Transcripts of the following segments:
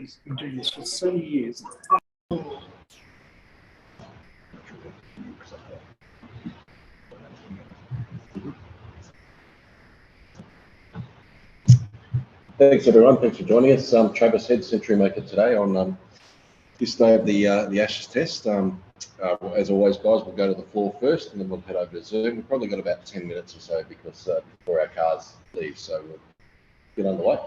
He's been doing this for so many years. Thanks everyone, thanks for joining us. Travis Head, Century Maker today on this day of the Ashes test. As always guys, we'll go to the floor first and then we'll head over to Zoom. We've probably got about 10 minutes or so because before our cars leave, so we'll get underway.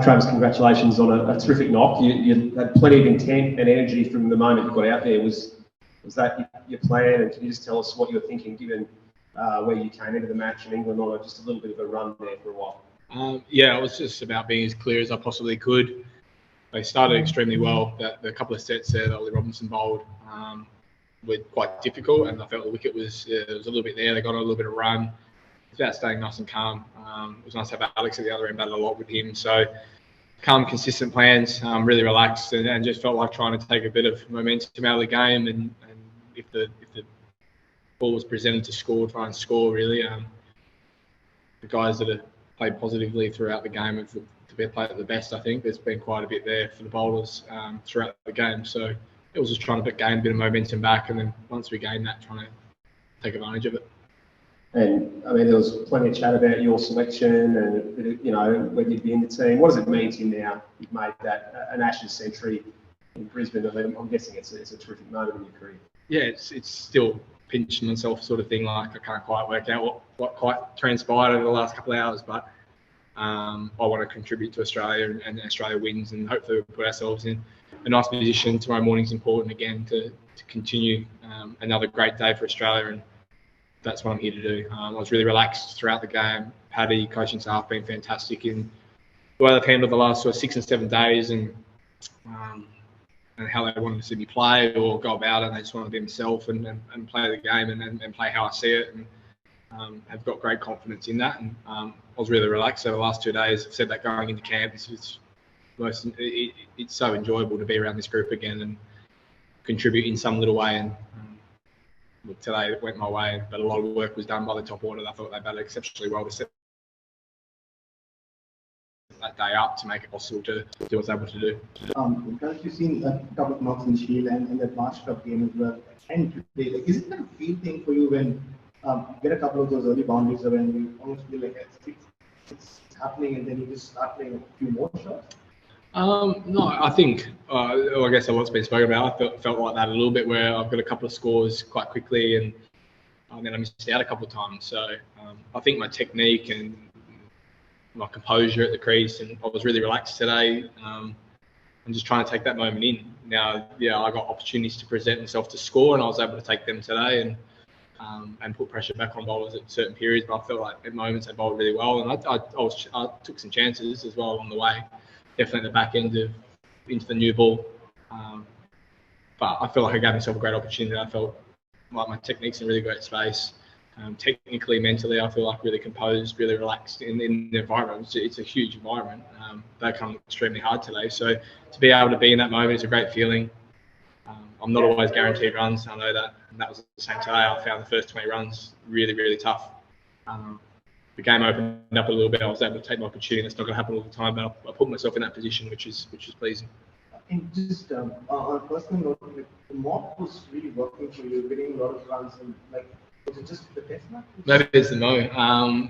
Travis, congratulations on a terrific knock. You had plenty of intent and energy from the moment you got out there. Was that your plan? And can you just tell us what you were thinking given where you came into the match in England on just a little bit of a run there for a while? Yeah, it was just about being as clear as I possibly could. They started extremely well. The couple of sets there that Ollie Robinson bowled were quite difficult, and I felt the wicket was there was a little bit there. They got a little bit of run. It's about staying nice and calm. It was nice to have Alex at the other end, batted a lot with him. So calm, consistent plans, really relaxed, and just felt like trying to take a bit of momentum out of the game. And if the ball was presented to score, try and score really. The guys that have played positively throughout the game have played at the best. I think there's been quite a bit there for the bowlers throughout the game. So it was just trying to gain a bit of momentum back, and then once we gained that, trying to take advantage of it. And I mean, there was plenty of chat about your selection and whether you'd be in the team. What does it mean to you now? You've made that an Ashes century in Brisbane. I mean, I'm guessing it's a terrific moment in your career. Yeah, it's still pinching myself sort of thing. Like I can't quite work out what quite transpired over the last couple of hours, but I want to contribute to Australia, and Australia wins, and hopefully we'll put ourselves in a nice position. Tomorrow morning's important again to continue another great day for Australia, and that's what I'm here to do. I was really relaxed throughout the game. Paddy, coaching staff, been fantastic in the way they've handled the last sort of 6 and 7 days, and how they wanted to see me play or go about it. And they just wanted to be themselves and play the game and play how I see it. And have got great confidence in that. And I was really relaxed over the last 2 days. I've said that going into camp. It's so enjoyable to be around this group again and contribute in some little way. And look, today it went my way, but a lot of work was done by the top order. I thought they batted exceptionally well to set that day up to make it possible to do what I was able to do. Because you've seen a couple of knocks in Shield and the March Cup game as well, and today, like, is it kind of a feel thing for you when get a couple of those early boundaries when you almost feel like it's happening and then you just start playing a few more shots? No, I think, I guess what's been spoken about, I felt like that a little bit where I've got a couple of scores quite quickly and then I missed out a couple of times. So I think my technique and my composure at the crease, and I was really relaxed today. I'm just trying to take that moment in. Now, yeah, I got opportunities to present myself to score, and I was able to take them today and put pressure back on bowlers at certain periods. But I felt like at moments they bowled really well, and I took some chances as well along the way. Definitely at the back end into the new ball. But I feel like I gave myself a great opportunity. I felt like my technique's in really great space. Technically, mentally, I feel like really composed, really relaxed in the environment. It's a huge environment. They come extremely hard today. So to be able to be in that moment is a great feeling. I'm not always guaranteed runs. I know that. And that was the same today. I found the first 20 runs really, really tough. The game opened up a little bit. I was able to take my opportunity. That's not going to happen all the time, but I put myself in that position, which is pleasing. And just on a personal note, the mock was really working for you, getting a lot of runs, and like, was it just the test match? Maybe it's the no.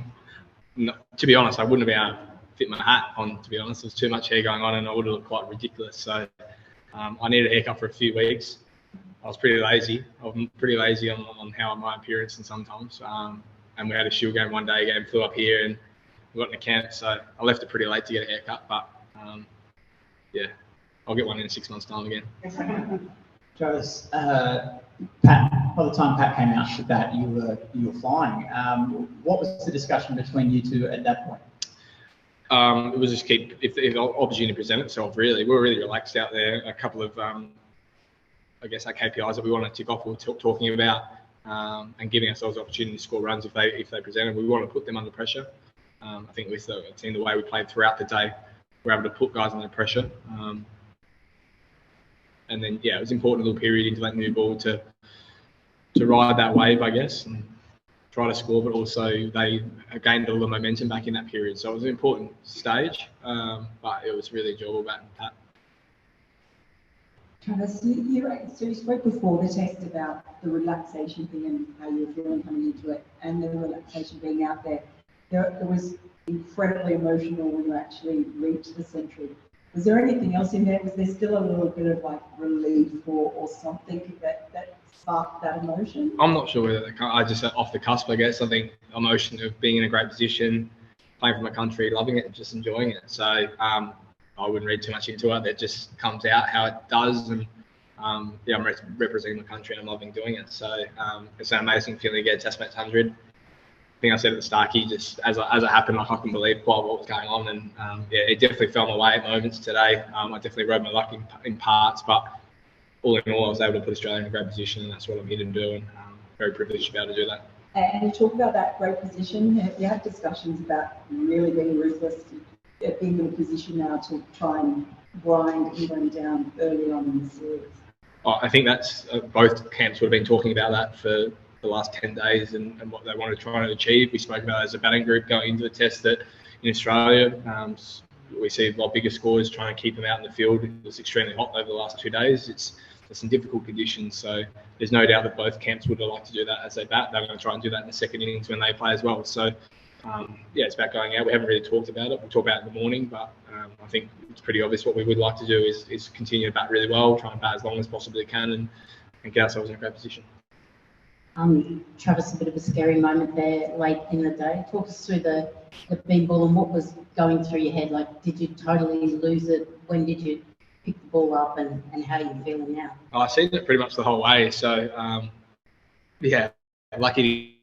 No. To be honest, I wouldn't have been able to fit my hat on, to be honest. There was too much hair going on and I would have looked quite ridiculous. So I needed a haircut for a few weeks. I was pretty lazy. I'm pretty lazy on how my appearance and sometimes. And we had a Shield game one day, flew up here and we got in the camp. So I left it pretty late to get a haircut. But yeah, I'll get one in 6 months' time again. Travis, Pat, by the time Pat came out with that, you were flying. What was the discussion between you two at that point? It was just if the opportunity presented itself, really. We were really relaxed out there. A couple of, I guess, our KPIs that we want to tick off, we were talking about and giving ourselves the opportunity to score runs if they presented. We want to put them under pressure. I think with the team, the way we played throughout the day, we're able to put guys under pressure. And then, yeah, it was important a little period into that new ball to ride that wave, I guess. And try to score, but also they gained all the momentum back in that period. So it was an important stage, but it was really enjoyable batting Pat. Travis, you spoke before the test about the relaxation thing and how you were feeling coming into it, and the relaxation being out there. It was incredibly emotional when you actually reached the century. Was there anything else in there? Was there still a little bit of like relief or something that sparked that emotion? I'm not sure whether I just off the cusp, I guess. I think emotion of being in a great position, playing for my country, loving it, just enjoying it. So I wouldn't read too much into it. It just comes out how it does, and yeah, I'm representing my country and I'm loving doing it. So it's an amazing feeling to get a Test match 100. I think I said at the start, just as it happened, like I couldn't believe quite what was going on, and yeah, it definitely fell my way at moments today. I definitely rode my luck in parts, but all in all, I was able to put Australia in a great position, and that's what I'm here to do, and very privileged to be able to do that. And you talk about that great position. You had discussions about really being ruthless, being in a position now to try and grind England down early on in the series. I think that's both camps would have been talking about that for the last 10 days and what they wanted to try and achieve. We spoke about it as a batting group going into the test that in Australia, we see a lot bigger scores trying to keep them out in the field. It was extremely hot over the last 2 days. It's some difficult conditions, so there's no doubt that both camps would have liked to do that as they bat. They're going to try and do that in the second innings when they play as well. So yeah, it's about going out. We haven't really talked about it. We'll talk about it in the morning, but I think it's pretty obvious what we would like to do is continue to bat really well, try and bat as long as possibly can, and get ourselves in a great position. Travis, a bit of a scary moment there late in the day. Talk us through the beam ball and what was going through your head. Like, did you totally lose it? When did you pick the ball up, and how are you feeling now? I've seen it pretty much the whole way. So, yeah, lucky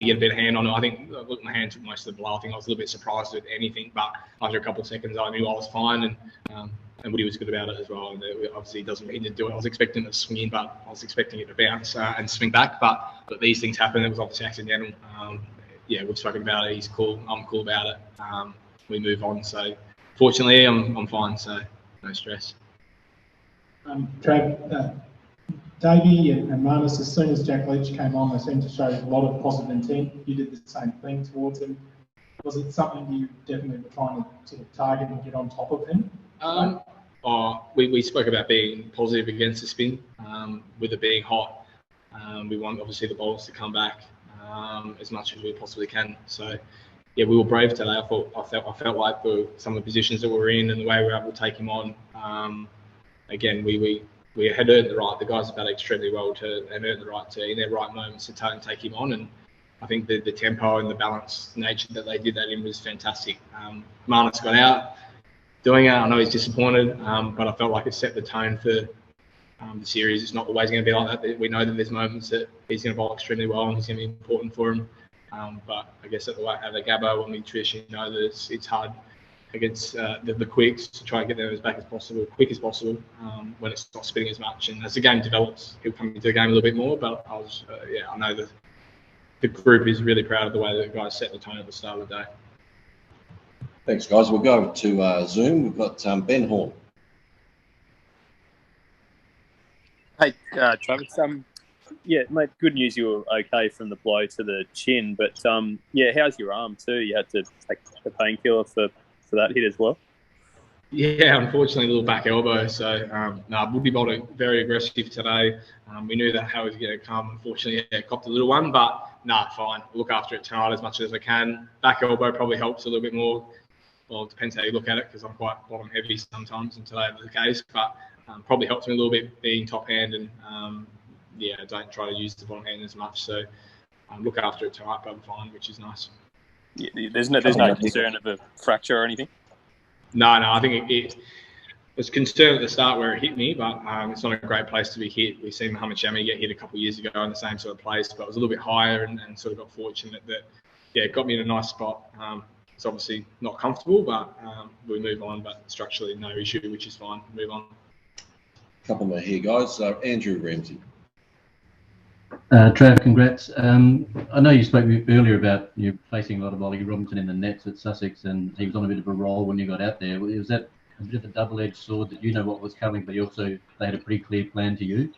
to get a bit of hand on it. I think my hand took most of the blow. I think I was a little bit surprised with anything, but after a couple of seconds, I knew I was fine, and Woody was good about it as well. And obviously, he doesn't mean to do it. I was expecting it to swing in, but I was expecting it to bounce and swing back. But these things happen. It was obviously accidental. Yeah, we've spoken about it. He's cool. I'm cool about it. We move on. So, fortunately, I'm fine. So, no stress. Trav, Davey and Marnus, as soon as Jack Leach came on, they seemed to show a lot of positive intent. You did the same thing towards him. Was it something you definitely were trying to sort of target and get on top of him? We spoke about being positive against the spin, with it being hot. We want obviously the bowlers to come back as much as we possibly can. So yeah, we were brave today. I felt like for some of the positions that we're in and the way we were able to take him on. Again, we had earned the right. The guys have batted extremely well and earned the right to, in their right moments, to take him on. And I think the tempo and the balanced nature that they did that in was fantastic. Marnus got out doing it. I know he's disappointed, but I felt like it set the tone for the series. It's not always going to be like that. We know that there's moments that he's going to bowl extremely well and he's going to be important for him. But I guess at the Gabba, when we traditionally know that it's hard against the quicks to try and get them as back as possible, quick as possible, when it's not spinning as much. And as the game develops, he'll come into the game a little bit more. But I know that the group is really proud of the way that the guys set the tone at the start of the day. Thanks, guys. We'll go to Zoom. We've got Ben Horn. Hey, Travis. Yeah, mate, good news you were okay from the blow to the chin, but yeah, how's your arm too? You had to take the painkiller for that hit as well? Yeah, unfortunately, a little back elbow. So, Woody bowled it very aggressive today. We knew that how he was going to come. Unfortunately, yeah, copped a little one, but fine. We'll look after it tonight as much as I can. Back elbow probably helps a little bit more. Well, it depends how you look at it, because I'm quite bottom heavy sometimes, and today was the case. But probably helps me a little bit being top hand, and yeah, don't try to use the bottom hand as much. So look after it tonight, but I'm fine, which is nice. Yeah, there's no concern of a fracture or anything? No, I think it was concerned at the start where it hit me, but it's not a great place to be hit. We've seen Mohamed Shami get hit a couple of years ago in the same sort of place, but it was a little bit higher and sort of got fortunate that, yeah, it got me in a nice spot. It's obviously not comfortable, but we move on, but structurally no issue, which is fine. Move on. Couple more here, guys. Andrew Ramsey. Trav, congrats. I know you spoke earlier about you placing a lot of Ollie Robinson in the nets at Sussex, and he was on a bit of a roll when you got out there. Was that a bit of a double-edged sword that you know what was coming, but they had a pretty clear plan to you?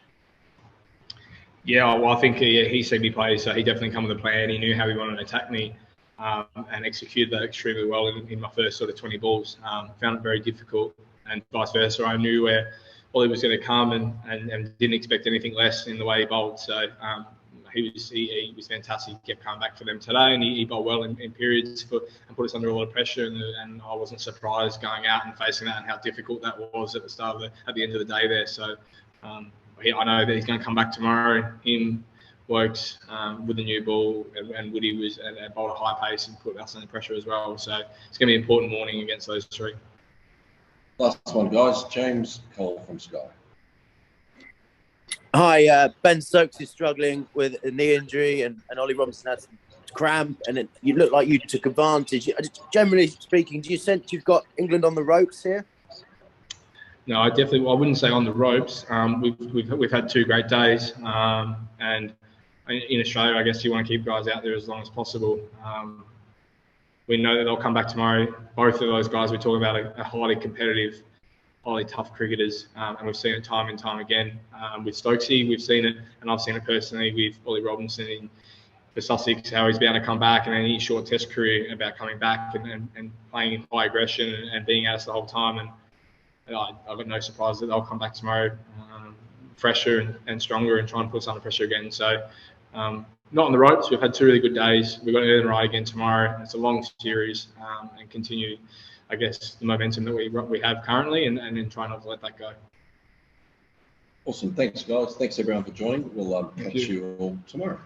Yeah, well, I think he seen me play, so he definitely come with a plan. He knew how he wanted to attack me, and executed that extremely well in my first sort of 20 balls. Found it very difficult, and vice versa. I knew where Ollie was going to come, and didn't expect anything less in the way he bowled. So he was fantastic. He kept coming back for them today, and he bowled well in periods and put us under a lot of pressure. And I wasn't surprised going out and facing that and how difficult that was at the start at the end of the day there. So. I know that he's going to come back tomorrow. Him, Wokes, with the new ball, and Woody was at bowled a high pace and put us under pressure as well. So it's going to be an important morning against those three. Last one, guys. James Cole from Sky. Hi, Ben Stokes is struggling with a knee injury, and Ollie Robinson had some cramp, and you look like you took advantage. Generally speaking, do you sense you've got England on the ropes here? No, I wouldn't say on the ropes. We've had 2 great days, and in Australia, I guess you want to keep guys out there as long as possible. We know that they'll come back tomorrow. Both of those guys we're talking about are highly competitive, highly tough cricketers, and we've seen it time and time again. With Stokesy, we've seen it, and I've seen it personally with Ollie Robinson for Sussex, how he's been able to come back, and then his short test career about coming back and playing in high aggression and being at us the whole time. And I've got no surprise that they'll come back tomorrow fresher and stronger and try and put us under pressure again. So not on the ropes. We've had 2 really good days. We've got Eden right again tomorrow. It's a long series and continue, I guess, the momentum that we have currently and then try not to let that go. Awesome. Thanks, guys. Thanks, everyone, for joining. We'll catch you all tomorrow.